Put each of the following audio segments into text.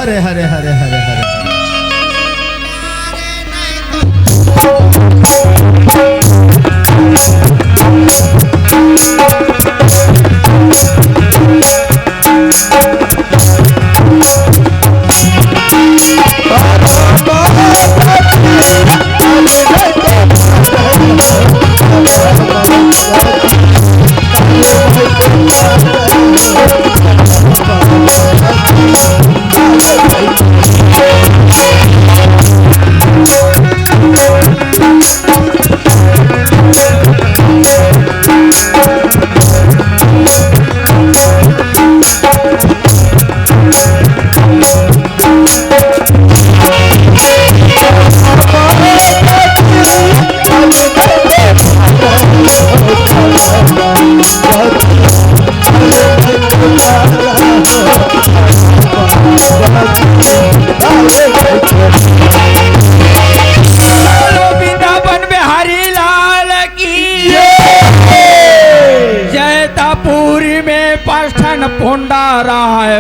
हरे हरे हरे हरे हरे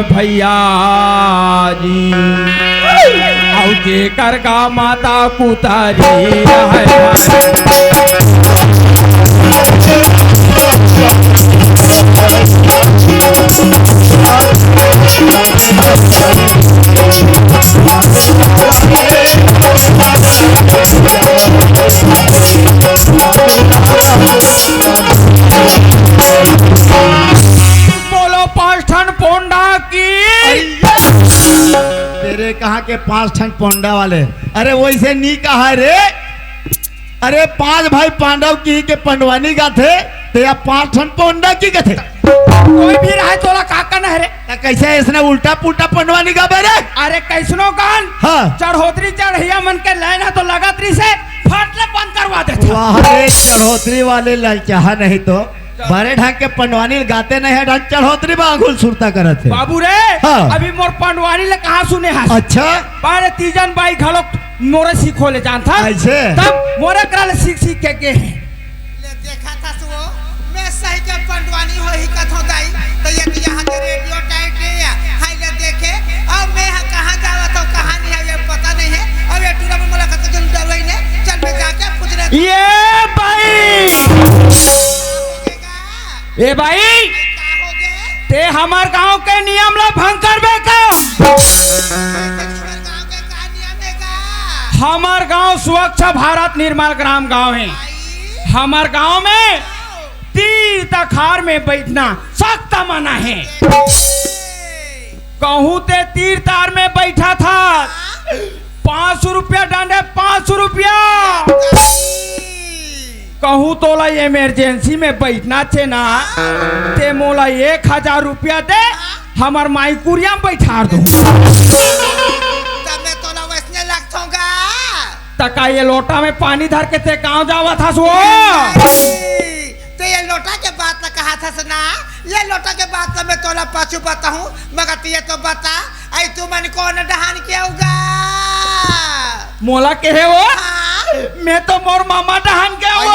भैया जी औ जेकर का माता कुतारी तेरे कहा के 5 ठन पोंडा वाले अरे वैसे नी कहा रे अरे 5 भाई पांडव की के पंडवानी का थे तो या 5 ठन पोंडा की के थे कोई भी रहा तोला काका न रे कैसे इसने उल्टा पुल्टा पंडवानी का बेरे अरे कैसनो कान हाँ चढ़ोतरी चढ़िया मन के लाइन है तो लगातरी से फाटले बंद करवा देते वाह रे चढ़ोतरी वाले ललचाहा नहीं तो बड़े ढंग के पंडवानी गाते नहीं है ढंग चढ़ोतरी बागुल सुरता करत है बाबू रे हाँ। अभी मोर पंडवानी ले कहाँ सुने है अच्छा बारे तीजन बाई घलो मोरे सीखो ले जान था ऐसे तब मोरे करा ले सीख सीख के ले देखा था सो मैं सही के पंडवानी हो ही कथो दाई तो ये यहाँ के रेडियो टाइट है हाय ले देखे अब मैं कहाँ जावा तो कहानी है ये पता नहीं है अब ये टूरा में मुलाकात जन डरवाई ने चल मैं जाके पूछने ये भाई ए भाई ते हमार गांव के नियम ला भंग करबे का हमार गांव स्वच्छ भारत निर्मल ग्राम गांव है हमार गांव में तीर्थ अखाड़ में बैठना सख्त मना है कहूँ ते तीर्थार में बैठा था 500 रुपया दंड 500 रुपया कहूँ तोला इमरजेंसी में बैठना छे ना ते मोला 1000 रुपया दे हमार माई कुरिया में बैठा दो तका ये लोटा में पानी धर के ते गाँव जावा था सो ते ये लोटा के बात न कहा था सुना ये लोटा के बात न मैं तोला पाछू बताऊं मगर ये तो बता आई तू मन कौन डहान किया होगा मोला के है वो मैं तो मोर मामा डहान के वो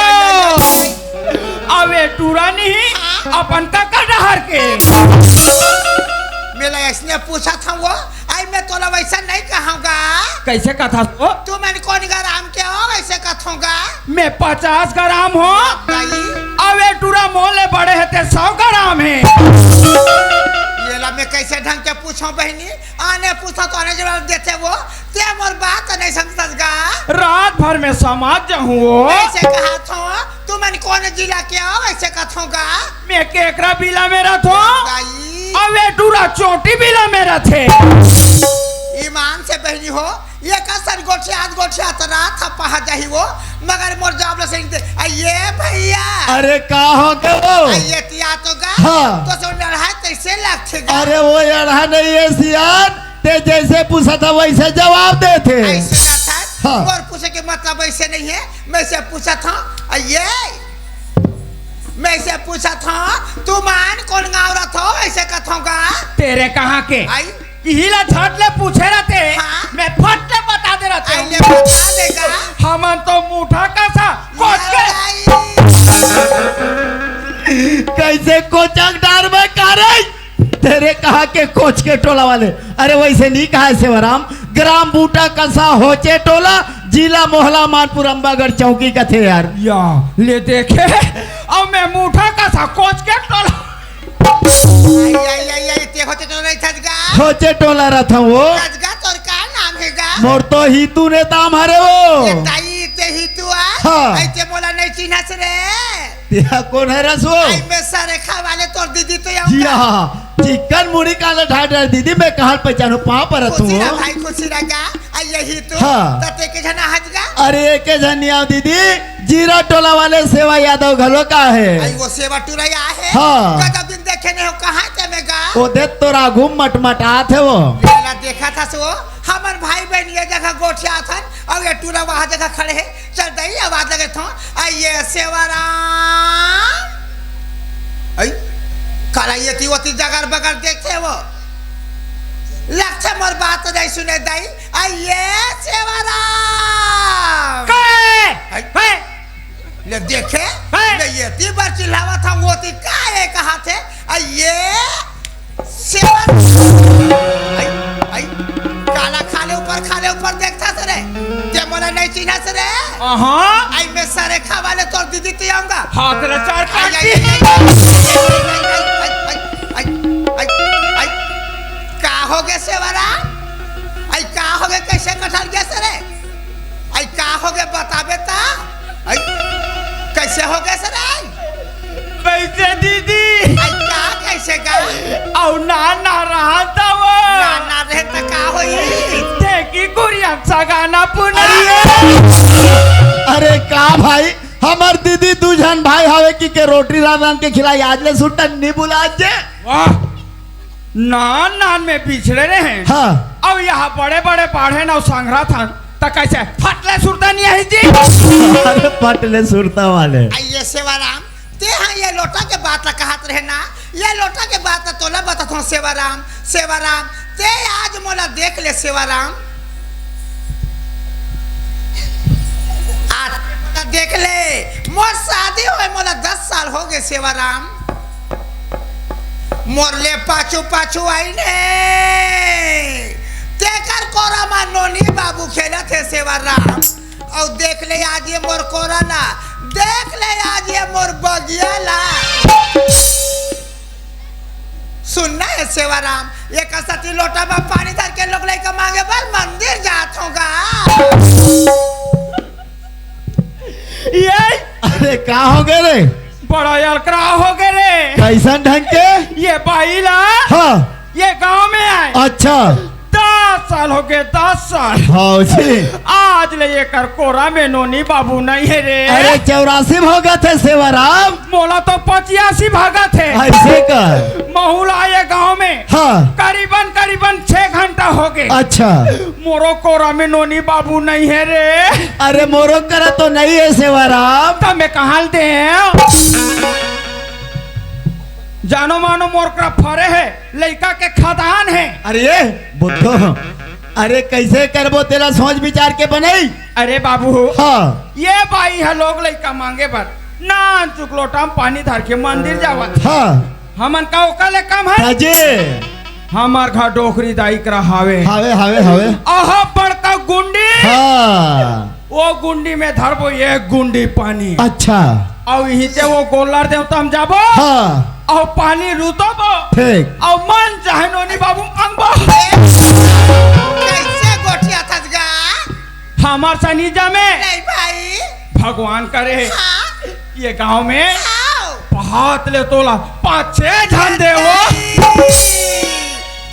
अबे टूरा नहीं अपन काका डहार के मेला इसने पूछा था वो आई मैं तोला वैसा नहीं कहूँगा कैसे कथा हो तू मैंने कौन ग्राम के हो वैसे कथूंगा मैं 50 ग्राम हो अबे टूरा मोले बड़े है ते 100 ग्राम है ये ला मैं कैसे ढंग के पूछूं बहनी आने पूछा तो आने जवाब देते वो ते मोर बात नहीं समझगा रात भर में समाज जाऊँ वो वैसे कहा था तू मैंने कौन जिला के हो वैसे कथूंगा मैं केकरा बिला में रथो अबे टूरा चोटी बिला में रथे ईमान से बहनी हो ये कसर गोठिया तो रात था पहा जाही वो मगर मोर जवाब ले सिंह ये भैया अरे का हो के वो ये तिया तो गा हाँ। तो सो लड़ाई कैसे लगथे अरे वो लड़ा नहीं है सियान ते जैसे पूछा था वैसे जवाब देते ऐसे ना था हाँ। और पूछे के मतलब ऐसे नहीं है मैं से पूछा था ये मैं से पूछा था तू मान कौन गाँव रहा था ऐसे कथोगा तेरे कहाँ के आई हिला झट ले पूछे रहते हाँ। मैं फट ले बता दे रहते आइले बता देगा हमन तो मुठा कैसा कोच के कैसे कोचक डार में करे तेरे कहा के कोच के टोला वाले। अरे वैसे नहीं कहा है सेवाराम, ग्राम बूटा कसा होचे टोला, जिला मोहला मानपुर अम्बागढ़ चौकी का थे यार। या ले देखे अब मैं मुठा का सा कोच के टोला आई ते होते तो नहीं थजगा होचे टोला रहा था वो। थजगा तोर का नाम हैगा मोर तो ही तू ने ताम हरे वो। ये ताई ते ही तू आ हाँ। आई ते मोला नहीं चिन्हस रे तेरा कौन है रसो? आई में सारे खावाले तोर दीदी तो जी आऊंगा हाँ, चिकन मुड़ी का ढाडर दीदी मैं कहाँ पहचानू पाँव पर तू। खुशी रहा भाई खुशी रहा आई यही तू हाँ। तते के जना हजगा अरे के धनिया दीदी, जीरा टोला वाले सेवा यादव घलो का है। आई वो सेवा टुरैया है हाँ। कदम दिन देखे नहीं हो कहाँ ते में गा वो दे तो राघू मटमटात है वो। मेला देखा था सो हमर भाई बहन ये जगह गोठिया था और ये टूरा वहाँ जगह खड़े है चल दई आवाज लगे था आइए सेवाराम आई काला ये थी वो ती जगह बगल देखते वो लगते मोर बात नहीं सुने दई आइए सेवाराम आई ले देखे ले ये ती बार चिल्लावा था वो ती काहे कहा थे आइए सेवाराम आई काला खाले ऊपर देखता सरे ते मोला नहीं चिन्हा सरे हाँ आई मैं सारे खावाले तोर दीदी ते आऊंगा हाथ रे चार काटी आई का हो गए सेवारा आई का हो गए कैसे कटल गया सरे आई का हो गए बताबे ता आई कैसे हो गए सरे कैसे दीदी आई का कैसे का औ ना रहा था वो ना रहे त का होई देखी गुड़िया सा गाना पुना। अरे का भाई, हमार दीदी दूजन भाई हवे की के रोटी रांधन के खिलाई आज ले सुटन नहीं बुला जे। वाह नान में पिछड़े रहे हैं हाँ। अब यहाँ बड़े बड़े पहाड़े ना संग्रह था तो कैसे फटले सुरता नहीं है जी। अरे पटले सुरता वाले आइए सेवाराम ते हाँ ये लोटा के बात कहत रहे ना ये लोटा के बात तोला बता था सेवाराम ते आज मोला देख ले सेवाराम आज मोला देख ले मोर शादी हुए मोला 10 साल हो गए सेवाराम मोर ले पाछू आई ने तेकर कोरा मा नोनी बाबू खेला थे सेवाराम और देख ले आज ये मोर कोरा ना देख ले आज ये मोर बगिया ला सुनना है सेवाराम ये कसती लोटा में पानी धर के लोग लेकर मांगे बल मंदिर जात होगा ये अरे का हो गए रे? बड़ा अलकरा हो गए रे कैसन ढंग के? ये बाईला हाँ। ये गांव में आए अच्छा 10 साल हो गए 10 साल हाँ जी। आज ले ये कर कोरा में नोनी बाबू नहीं है रे। अरे 84 भागा थे सेवाराम। मोला तो 85 भागा थे ऐसे कर महुला आए गांव में हाँ। करीबन 6 घंटा हो गए। अच्छा मोरो कोरा में नोनी बाबू नहीं है रे। अरे मोरो करा तो नहीं है सेवाराम। तब मैं कहाँ दे जानो मानो मोर का फरे है लड़का के खदान है। अरे ये बुद्धो, अरे कैसे करबो तेरा सोच विचार के बनाई। अरे बाबू हाँ। ये बाई है लोग लड़का मांगे पर ना चुक लोटा में पानी धर के मंदिर जावत हाँ। हमन का ओकले कम है अजे हमार घर डोकरी दाई करा हावे हवे आहा बड़का गुंडी हाँ। वो गुंडी में धरबो एक गुंडी पानी अच्छा और यही से वो गोलार देवता हम जाबो हाँ। और पानी रुतबो ठीक और मन चाहे नोनी बाबू मांगबो। कैसे गोठिया थजगा हमार सनीजा में नहीं भाई भगवान करे हाँ ये गांव में आओ हाथ ले तोला 5-6 झन दे वो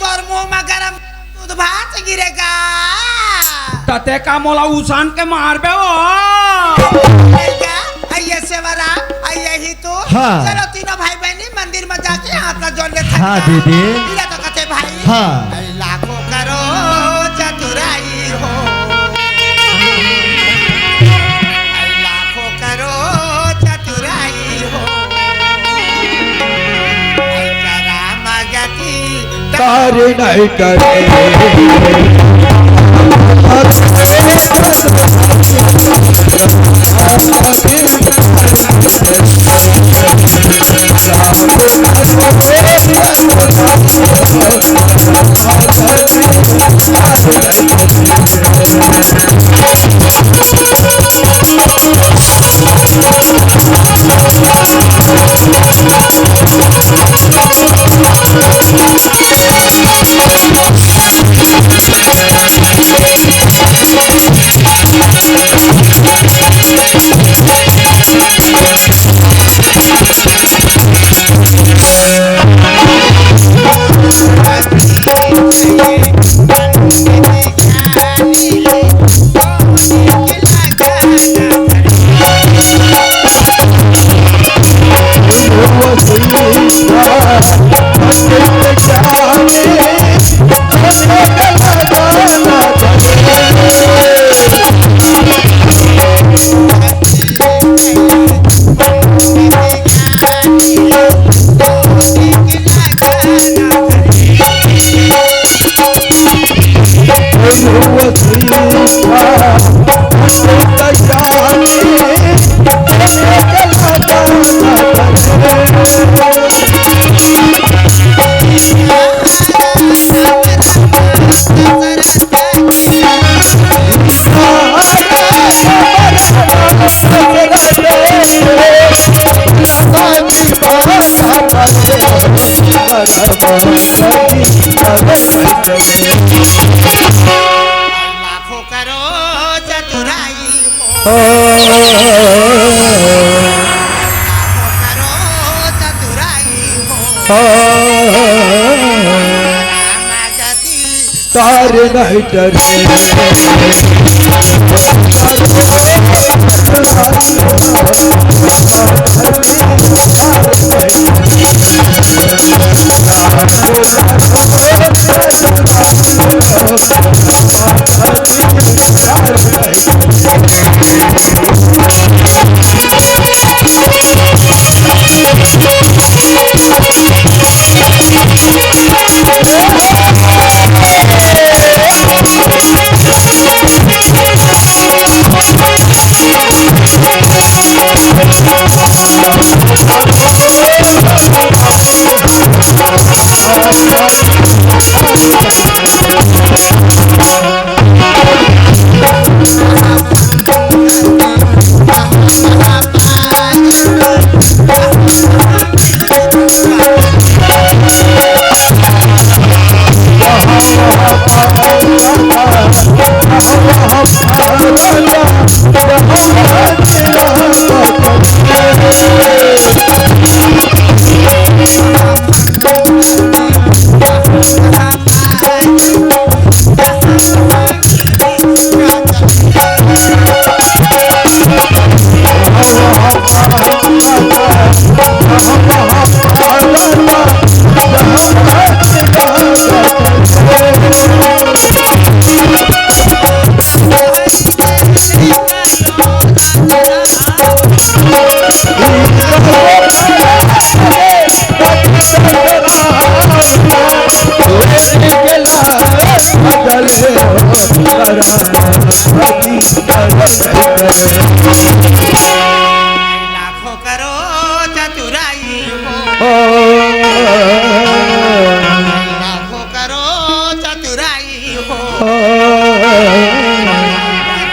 तोर मुंह में गरम दूध भात गिरेगा तते का मोला उसान के मारबे वो। आइए सेवरा आइए ही तो हाँ। चलो तीनों भाई बहनी मंदिर में जाके हाथ में जोड़ ले हाँ दीदी। इला तो कहते भाई हाँ। अरे लाखों करो चतुराई हो अरे लाखों करो चतुराई हो अरे कराम गति तारे नहीं करे लाखों करो चतुराई हो लाखों करो चतुराई हो रामागति तार नहीं डरे लाखों करो चतुराई हो लाखों करो चतुराई हो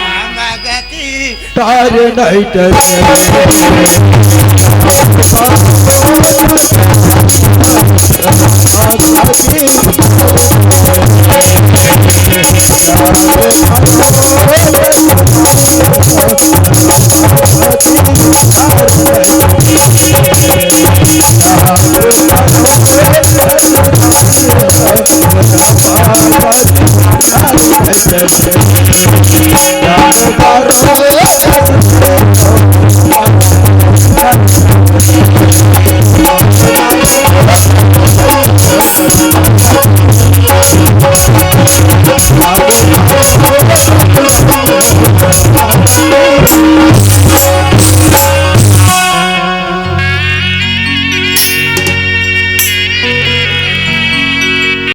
रामागति तार नहीं डरे लाखों